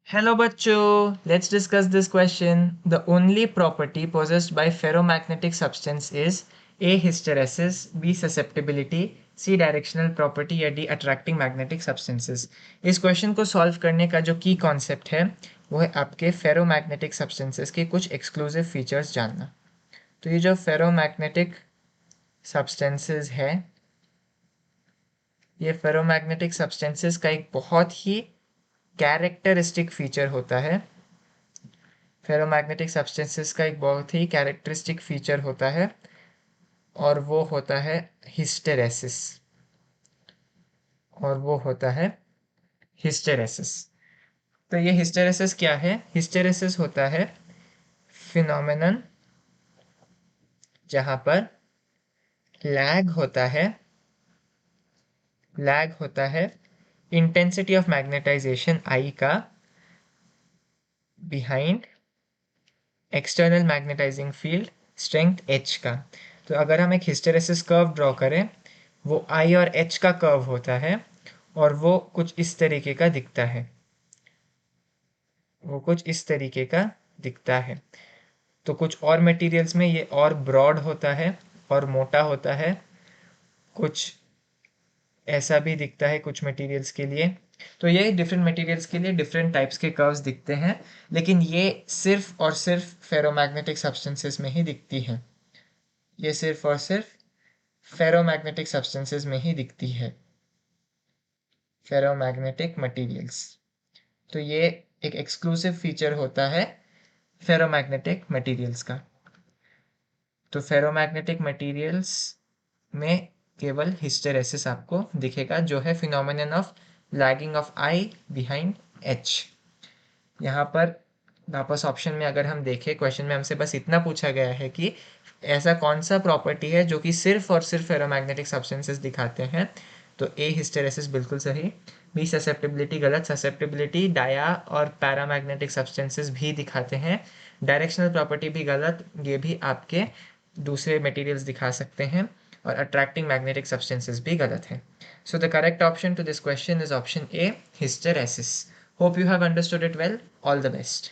Hello bachcho, let's discuss this question. The only property possessed by ferromagnetic substance is A. Hysteresis, B. Susceptibility, C. Directional property या D. Attracting magnetic substances. इस question को solve करने का जो की concept है वो है आपके फेरोमैग्नेटिक सब्सटेंसेस के कुछ एक्सक्लूसिव फीचर्स जानना. तो ये जो फेरोमैग्नेटिक सब्सटेंसेस है ये फेरोमैग्नेटिक सब्सटेंसेस का एक बहुत ही कैरेक्टरिस्टिक फीचर होता है. फेरोमैग्नेटिक सब्सटेंसेस का एक बहुत ही कैरेक्टरिस्टिक फीचर होता है और वो होता है हिस्टेरेसिस. और वो होता है हिस्टेरेसिस. तो ये हिस्टेरेसिस क्या है? हिस्टेरेसिस होता है फिनोमेनन जहां पर लैग होता है इंटेंसिटी ऑफ मैग्नेटाइजेशन आई का behind external magnetising field strength H का. तो अगर हम एक हिस्टेरेसिस कर्व ड्रॉ करें वो आई और एच का कर्व होता है और वो कुछ इस तरीके का दिखता है. तो कुछ और मटेरियल्स में ये और ब्रॉड होता है और मोटा होता है. कुछ ऐसा भी दिखता है कुछ मटेरियल्स के लिए. तो ये डिफरेंट मटेरियल्स के लिए डिफरेंट टाइप्स के कर्व्स दिखते हैं, लेकिन ये सिर्फ और सिर्फ फेरोमैग्नेटिक सब्सटेंसेस में ही दिखती हैं. ये सिर्फ और सिर्फ फेरोमैग्नेटिक सब्सटेंसेस में ही दिखती है, फेरोमैग्नेटिक मटेरियल्स. तो ये एक एक्सक्लूसिव फीचर होता है फेरोमैग्नेटिक मटेरियल्स का. तो फेरोमैग्नेटिक मटेरियल्स में केवल हिस्टेरेसिस आपको दिखेगा जो है phenomenon of lagging of I behind H. यहाँ पर वापस ऑप्शन में अगर हम देखें, क्वेश्चन में हमसे बस इतना पूछा गया है कि ऐसा कौन सा प्रॉपर्टी है जो कि सिर्फ और सिर्फ फेरोमैग्नेटिक सब्सटेंसेस दिखाते हैं. तो ए हिस्टेरेसिस बिल्कुल सही. बी ससेप्टिबिलिटी गलत. ससेप्टिबिलिटी डाया और पैरामैग्नेटिक सब्सटेंसेस भी दिखाते हैं. डायरेक्शनल प्रॉपर्टी भी गलत, ये भी आपके दूसरे मटेरियल्स दिखा सकते हैं. और अट्रैक्टिंग मैग्नेटिक सब्सटेंसेस भी गलत है. So the correct option to this question is option A, hysteresis. Hope you have understood it well. All the best.